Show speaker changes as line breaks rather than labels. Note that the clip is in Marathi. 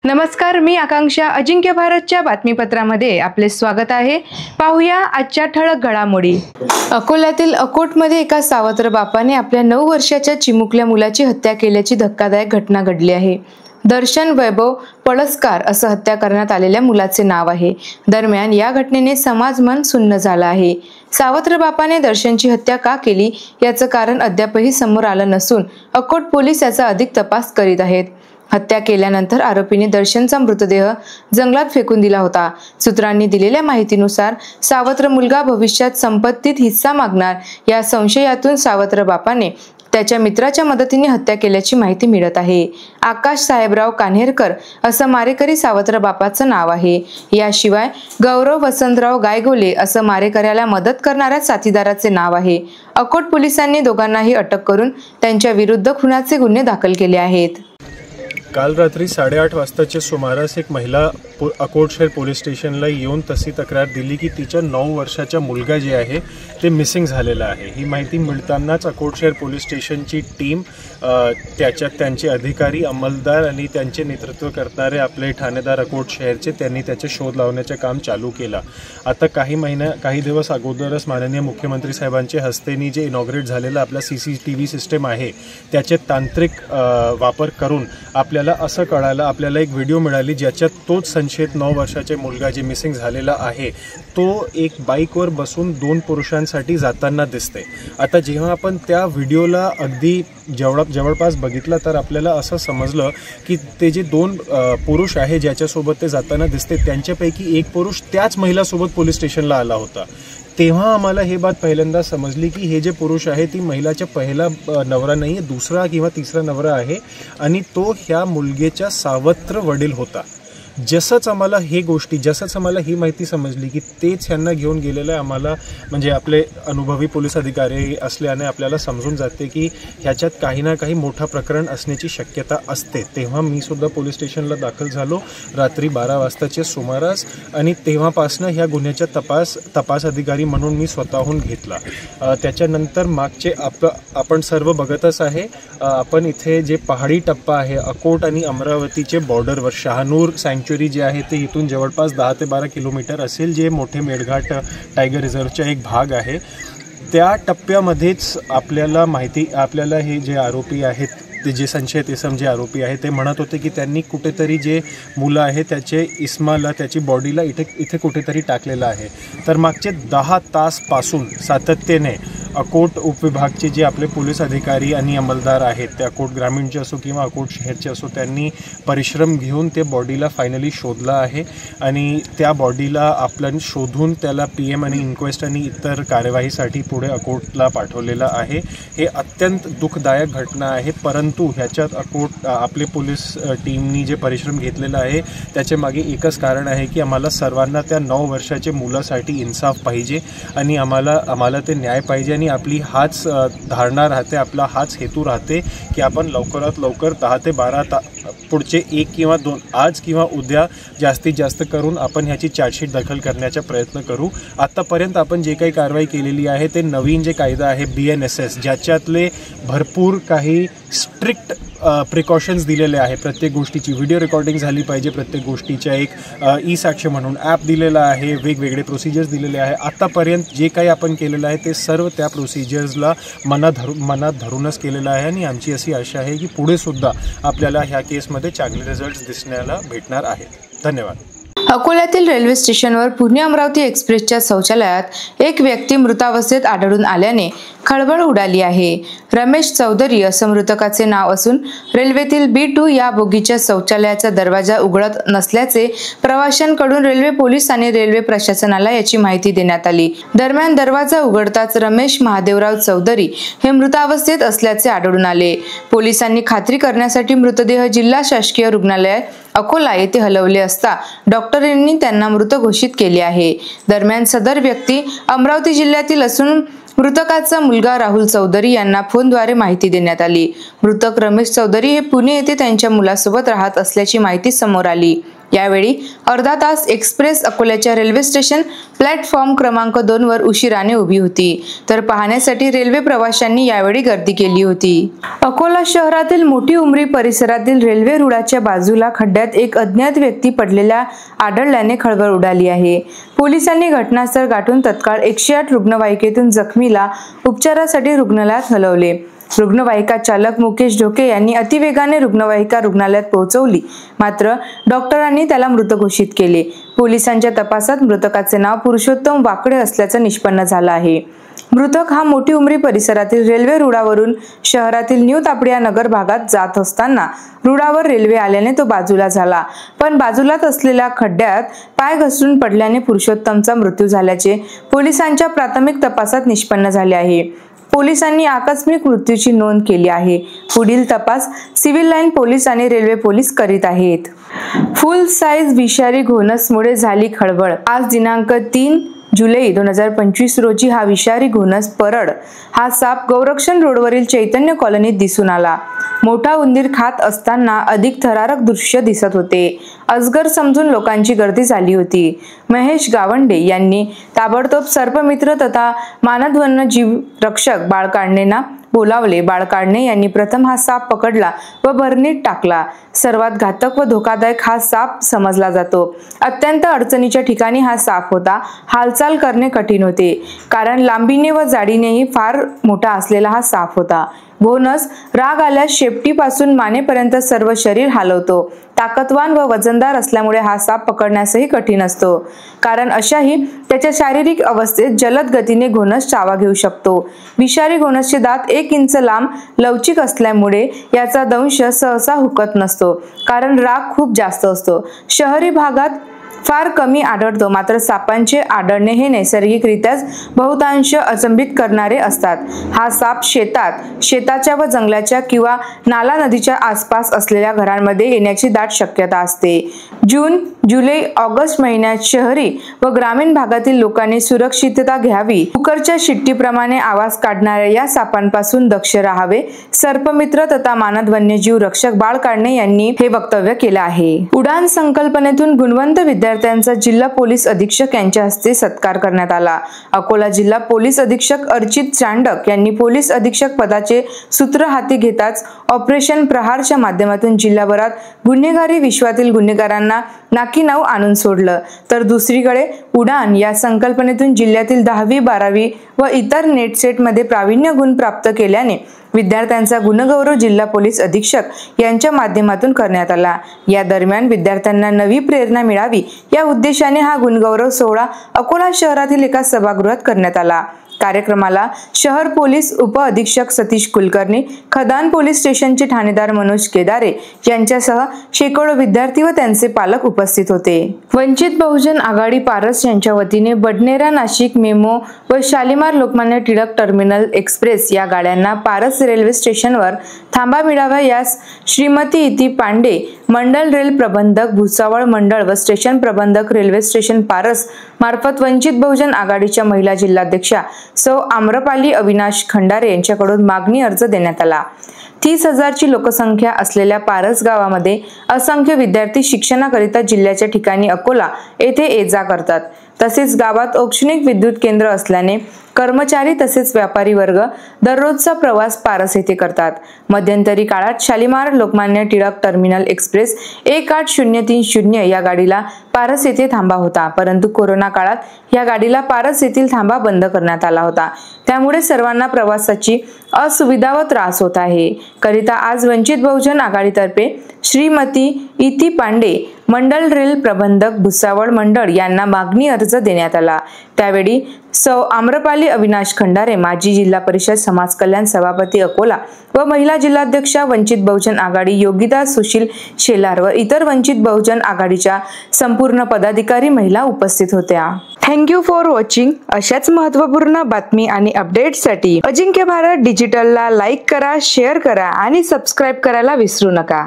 नमस्कार, मी आकांक्षा. अजिंक्य भारतच्या बातमीपत्रामध्ये आपले स्वागत आहे. पाहूया आजच्या ठळक घडामोडी. अकोल्यातील अकोटमध्ये एका सावत्र बापाने आपल्या 9 वर्षाच्या चिमुकल्या मुलाची हत्या केल्याची धक्कादायक घटना घडली आहे. दर्शन वैभव पळसकार असं हत्या करण्यात आलेल्या मुलाचे नाव आहे. दरम्यान या घटनेने समाजमन सुन्न झालं आहे. सावत्र बापाने दर्शनची हत्या का केली याचं कारण अद्यापही समोर आलं नसून अकोट पोलीस याचा अधिक तपास करीत आहेत. हत्या केल्यानंतर आरोपीने दर्शनचा मृतदेह जंगलात फेकून दिला होता. सूत्रांनी दिलेल्या माहितीनुसार सावत्र मुलगा भविष्यात संपत्तीत हिस्सा मागणार या संशयातून सावत्र बापाने त्याच्या मित्राच्या मदतीने हत्या केल्याची माहिती मिळत आहे. आकाश साहेबराव कान्हेरकर असं मारेकरी सावत्र बापाचं नाव आहे. याशिवाय गौरव वसंतराव गायगोले असं मारेकऱ्याला मदत करणाऱ्या साथीदाराचे नाव आहे. अकोट पोलिसांनी दोघांनाही अटक करून त्यांच्या विरुद्ध खुनाचे गुन्हे दाखल केले आहेत.
काल रात्री 8:30 वाजताच्या सुमारास एक महिला अकोट शहर पोलीस स्टेशनला येऊन तशी तक्रार दिली की तिच्या 9 वर्षाचा मुलगा जे आहे ते मिसिंग झालेला आहे. ही माहिती मिळतानाच अकोट शहर पोलीस स्टेशनची टीम त्यांचे अधिकारी, अंमलदार आणि त्यांचे नेतृत्व करणारे आपले ठाणेदार अकोट शहरचे त्यांनी त्याचे शोध लावण्याचे काम चालू केला. आता काही दिवस अगोदरच माननीय मुख्यमंत्री साहेबांच्या हस्तेनी जे इनॉग्रेट झालेला आपला CCTV सिस्टम आहे त्याचे तांत्रिक वापर करून आपल्याला असं कळालं, आपल्याला एक व्हिडिओ मिळाली ज्याच्यात तोच संशयित 9 वर्षाचे मुलगा जे मिसिंग झालेला आहे तो एक बाईकवर बसून 2 पुरुषांसाठी जाताना दिसते. आता जेव्हा आपण त्या व्हिडिओला अगदी जवळपास बघितलं तर आपल्याला असं समजलं की ते जे 2 पुरुष आहे ज्याच्यासोबत ते जाताना दिसते त्यांच्यापैकी एक पुरुष त्याच महिलासोबत पोलीस स्टेशनला आला होता. तेव्हा आम्हाला हे बात पहिल्यांदा समजली की हे जे पुरुष आहे ती महिलाचा पहिला नवरा नाही आहे, दुसरा किंवा तिसरा नवरा आहे आणि तो ह्या मुलगीचा सावत्र वडील होता. जसंच आम्हाला ही माहिती समजली की तेच ह्यांना घेऊन गेलेलं आहे, आम्हाला म्हणजे आपले अनुभवी पोलीस अधिकारी असल्याने आपल्याला समजून जाते की ह्याच्यात काही ना काही मोठा प्रकरण असण्याची शक्यता असते. तेव्हा मी सुद्धा पोलीस स्टेशनला दाखल झालो रात्री 12 वाजताच्या सुमारास आणि तेव्हापासनं ह्या गुन्ह्याचा तपास अधिकारी म्हणून मी स्वतःहून घेतला. त्याच्यानंतर मागचे आपण सर्व बघतच आहे. आपण इथे जे पहाडी टप्पा आहे अकोट आणि अमरावतीचे बॉर्डरवर शहानूर सँक्च्युरी जे आहे ते इथून जवळपास 10 ते 12 किलोमीटर असेल, जे मोठे मेळघाट टायगर रिझर्वचा एक भाग आहे. त्या टप्प्यामध्येच आपल्याला हे जे आरोपी आहेत ते जे संशयित इसम जे आरोपी आहे ते म्हणत होते की त्यांनी कुठेतरी जे मुलं आहे त्याचे इस्माला त्याची बॉडीला इथे कुठेतरी टाकलेलं आहे. तर मागचे 10 तासपासून सातत्याने अकोट उपविभागचे जे आपले पोलीस अधिकारी आणि अंमलदार आहेत ते अकोट ग्रामीणचे असो किंवा अकोट शहरचे असो त्यांनी परिश्रम घेऊन ते बॉडीला फायनली शोधलं आहे आणि त्या बॉडीला आपण शोधून त्याला PM आणि इन्क्वेस्ट आणि इतर कार्यवाहीसाठी पुढे अकोटला पाठवलेलं आहे. हे अत्यंत दुःखदायक घटना आहे, परंतु ह्याच्यात अकोट आपले पोलीस टीमनी जे परिश्रम घेतलेला आहे त्याचे मागे एकच कारण आहे की आम्हाला सर्वांना त्या 9 वर्षाच्या मुलासाठी इन्साफ पाहिजे आणि आम्हाला ते न्याय पाहिजे आणि आपली हाच धारणा राहते, आपला हाच हेतू राहते की आपण लवकरात लवकर 10 ते 12 पुढचे 1 किंवा 2 आज किंवा उद्या जास्तीत जास्त करून आपण ह्याची चार्जशीट दाखल करण्याचा प्रयत्न करू. आत्तापर्यंत आपण जे काही कारवाई केलेली आहे ते नवीन जे कायदा आहे BNSS ज्याच्यातले भरपूर काही स्ट्रिक्ट प्रिकॉशन्स दिलेले आहे. प्रत्येक गोष्टीची व्हिडिओ रेकॉर्डिंग झाली पाहिजे, प्रत्येक गोष्टीच्या एक ई-साक्ष म्हणून ॲप दिलेला आहे, वेगवेगळे प्रोसिजर्स दिलेले आहे. आत्तापर्यंत जे काही आपण केलेलं आहे ते सर्व त्या प्रोसिजर्सला मनात धरूनच केलेलं आहे आणि आमची अशी आशा आहे की पुढे सुद्धा आपल्याला ह्या केसमध्ये चांगले रिझल्ट्स दिसण्याला भेटणार आहेत. धन्यवाद.
अकोल्यातील रेल्वे स्टेशनवर पुणे अमरावती एक्सप्रेसच्या शौचालयात एक व्यक्ती मृतावस्थेत आढळून आल्याने खळबळ उडाली आहे. रमेश चौधरी असं मृतकाचे नाव असून रेल्वेतील B2 या बोगीच्या शौचालयाचा दरवाजा उघडत नसल्याचे प्रवाशांकडून रेल्वे पोलीस आणि रेल्वे प्रशासनाला याची माहिती देण्यात आली. दरम्यान दरवाजा उघडताच रमेश महादेवराव चौधरी हे मृतावस्थेत असल्याचे आढळून आले. पोलिसांनी खात्री करण्यासाठी मृतदेह जिल्हा शासकीय रुग्णालयात अकोला येथे हलवले असता डॉक्टरांनी त्यांना मृत घोषित केले आहे. दरम्यान सदर व्यक्ती अमरावती जिल्ह्यातील असून मृतकाचा मुलगा राहुल चौधरी यांना फोनद्वारे माहिती देण्यात आली. मृतक रमेश चौधरी हे पुणे येथे त्यांच्या मुलासोबत राहत असल्याची माहिती समोर आली. यावेळी अर्धा तास एक्सप्रेस अकोल्याच्या रेल्वे स्टेशन प्लॅटफॉर्म क्रमांक 2 वर उशिराने उभी होती, तर पाहण्यासाठी रेल्वे प्रवाशांनी यावेळी गर्दी केली होती। अकोला शहरातील मोठी उमरी परिसरातील रेल्वे रुळाच्या बाजूला खड्ड्यात एक अज्ञात व्यक्ती पडलेला आढळल्याने खळबळ उडाली आहे। पोलिसांनी घटनास्थळ गाठून तत्काळ 108 रुग्णवाहिकेतून जखमीला उपचारासाठी रुग्णालयात हलवले। रुग्णवाहिका चालक मुकेश ढोके यांनी अतिवेगाने रुग्णवाहिका रुग्णालयात पोहोचवली, मात्र डॉक्टरांनी त्याला मृत घोषित केले। पोलिसांच्या तपासात मृतकाचे नाव पुरुषोत्तम वाकडे असल्याचं निष्पन्न झालं आहे। मृतक हा मोठी उमरी परिसरातील रेल्वे रुळावरून शहरातील न्यू तापडिया नगर भागात जात असताना रुळावर रेल्वे आल्याने तो बाजूला झाला, पण बाजूलाच असलेल्या खड्ड्यात पाय घसरून पडल्याने पुरुषोत्तमचा मृत्यू झाल्याचे पोलिसांच्या प्राथमिक तपासात निष्पन्न झाले आहे। पोलिसांनी आकस्मिक मृत्यूची नोंद केली आहे। पुढील तपास सिव्हिल लाईन पोलीस आणि रेल्वे पोलीस करीत आहेत। फुल साईज विषारी घोणसमुळे झाली खळबळ। आज दिनांक 3 जुलै 2025 रोजी हा विषारी घोणस परड हा साप गौरक्षण रोडवरील चैतन्य कॉलनीत दिसून आला। मोठा उंदीर खात असताना अधिक थरारक दृश्य दिसत होते। अजगर समजून लोकांची गर्दी झाली होती। महेश गावंडे यांनी ताबडतोब सर्पमित्र तथा मानद वन्यजीव रक्षक बाळकाढणेंना बोलावले। बाळकाढणे यांनी प्रथम हा साप पकडला व भरणीत टाकला। सर्वात घातक व धोकादायक हा साप समजला जातो। अत्यंत अडचणीच्या ठिकाणी हा साप होता। हालचाल करणे कठीण होते, कारण लांबीने व जाडीनेही फार मोठा असलेला हा साप होता। घोणस राग आल्यास शेपटीपासून मानेपर्यंत सर्व शरीर हलवतो। ताकदवान व वजनदार असल्यामुळे हा साप पकडण्यासही कठीण असतो, कारण अशाही त्याच्या शारीरिक अवस्थेत जलद गतीने घोणस चावा घेऊ शकतो। विषारी घोणसचे दात 1 इंच लांब लवचिक असल्यामुळे याचा दंश सहसा हुकत नसतो, कारण राग खूप जास्त असतो। शहरी भागात फार कमी आढळतो, मात्र सापांचे आढळणे हे नैसर्गिकरित्याच बहुतांश अचंबित करणारे असतात। हा साप शेताच्या व जंगलाच्या किंवा नाला नदीच्या आसपास असलेल्या घरांमध्ये येण्याची दाट शक्यता असते। जून, जुलै, ऑगस्ट महिन्यात शहरी व ग्रामीण भागातील लोकांनी सुरक्षितता घ्यावी। कुकरच्या शिट्टीप्रमाणे आवाज काढणाऱ्या या सापांपासून दक्ष राहावे। सर्पमित्र तथा मानद वन्यजीव रक्षक बाळकाढणे यांनी हे वक्तव्य केलं आहे। उडान संकल्पनेतून गुणवंत विद्यार्थ्यांचा जिल्हा पोलीस अधीक्षक यांच्या हस्ते सत्कार करण्यात आला। अकोला जिल्हा पोलीस अधीक्षक अर्चित चांडक यांनी पोलीस अधीक्षक पदाचे सूत्र हाती घेताच ऑपरेशन प्रहारच्या माध्यमातून जिल्हाभरात गुन्हेगारी विश्वातील गुन्हेगारांना नाकी नऊ आणून सोडलं, तर दुसरीकडे उडान या संकल्पनेतून जिल्ह्यातील 10वी, 12वी व इतर नेटसेटमध्ये प्रावीण्य गुण प्राप्त केल्याने विद्यार्थ्यांचा गुणगौरव जिल्हा पोलीस अधीक्षक यांच्या माध्यमातून करण्यात आला। या दरम्यान विद्यार्थ्यांना नवी प्रेरणा मिळावी या उद्देशाने हा गुणगौरव सोहळा अकोला शहरातील एका सभागृहात करण्यात आला। कार्यक्रमाला शहर पोलीस उप अधीक्षक सतीश कुलकर्णी, खदान पोलीस स्टेशनचे ठाणेदार मनोज केदारे यांच्यासह शेकडो विद्यार्थी व त्यांचे पालक उपस्थित होते। वंचित बहुजन आघाडी पारस यांच्या वतीने बडनेरा नाशिक मेमो व शालिमार लोकमान्य टिळक टर्मिनल एक्सप्रेस या गाड्यांना पारस रेल्वे स्टेशनवर थांबा मिळावा यास श्रीमती इती पांडे, मंडल रेल प्रबंधक भुसावळ मंडळ व स्टेशन प्रबंधक रेल्वे स्टेशन पारस मार्फत वंचित बहुजन आघाडीच्या महिला जिल्हाध्यक्षा सौ आम्रपाली अविनाश खंडारे यांच्याकडून मागणी अर्ज देण्यात आला। 30,000ची लोकसंख्या असलेल्या पारस गावामध्ये असंख्य विद्यार्थी शिक्षणाकरिता जिल्ह्याच्या ठिकाणी अकोला येथे ये-जा करतात। तसेच गावात औष्णिक विद्युत केंद्र असल्याने कर्मचारी तसेच व्यापारी वर्ग दररोजचा प्रवास पारस येथे करतात। मध्यंतरी काळात शालिमार लोकमान्य टिळक टर्मिनल एक्सप्रेस 1830 या गाडीला पारस येथे थांबा होता, परंतु कोरोना काळात या गाडीला पारस येथील थांबा बंद करण्यात आला होता। त्यामुळे सर्वांना प्रवासाची असुविधा व त्रास होत आहे। करिता आज वंचित बहुजन आघाडीतर्फे श्रीमती इती पांडे, मंडल रेल प्रबंधक भुसावळ मंडळ यांना मागणी अर्ज देण्यात आला। त्यावेळी सौ आम्रपाली अविनाश खंडारे, माजी जिल्हा परिषद समाज कल्याण सभापती अकोला व महिला जिल्हाध्यक्षा वंचित बहुजन आघाडी योगिता सुशील शेलार व इतर वंचित बहुजन आघाडीच्या संपूर्ण पदाधिकारी महिला उपस्थित होत्या। Thank you for watching. अशाच महत्त्वपूर्ण बातमी आणि अपडेट्ससाठी अजिंक्य भारत डिजिटलला लाईक करा, शेअर करा आणि सबस्क्राईब करायला विसरू नका।